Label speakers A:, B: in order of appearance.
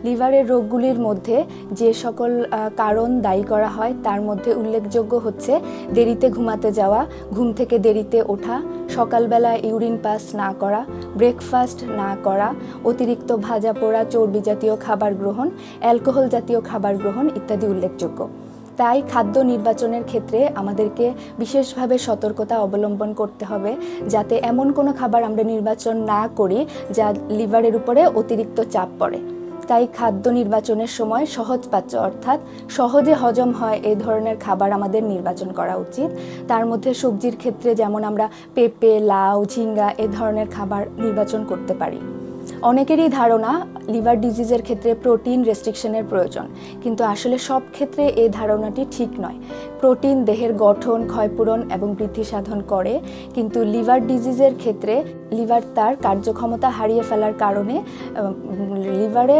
A: লিভারের রোগগুলির মধ্যে যে সকল কারণ দায়ী করা হয় তার মধ্যে উল্লেখযোগ্য হচ্ছে দেরিতে ঘুমাতে যাওয়া, ঘুম থেকে দেরিতে ওঠা, সকালবেলা ইউরিন পাস না করা, ব্রেকফাস্ট না করা, অতিরিক্ত ভাজা পোড়া চর্বি জাতীয় খাবার গ্রহণ, অ্যালকোহল জাতীয় খাবার গ্রহণ ইত্যাদি উল্লেখযোগ্য। তাই খাদ্য নির্বাচনের ক্ষেত্রে আমাদেরকে বিশেষভাবে সতর্কতা অবলম্বন করতে হবে যাতে এমন কোনো খাবার আমরা নির্বাচন না করি যা লিভারের উপরে অতিরিক্ত চাপ পড়ে। তাই খাদ্য নির্বাচনের সময় সহজপাচ্য অর্থাৎ সহজে হজম হয় এই ধরনের খাবার আমাদের নির্বাচন করা উচিত। তার মধ্যে সবজির ক্ষেত্রে যেমন আমরা পেঁপে, লাউ, ঝিঙ্গা এ ধরনের খাবার নির্বাচন করতে পারি। অনেকেরই ধারণা লিভার ডিজিজের ক্ষেত্রে প্রোটিন রেস্ট্রিকশনের প্রয়োজন, কিন্তু আসলে সব ক্ষেত্রে এই ধারণাটি ঠিক নয়। প্রোটিন দেহের গঠন, ক্ষয়পূরণ এবং বৃদ্ধি সাধন করে, কিন্তু লিভার ডিজিজের ক্ষেত্রে লিভার তার কার্যক্ষমতা হারিয়ে ফেলার কারণে লিভারে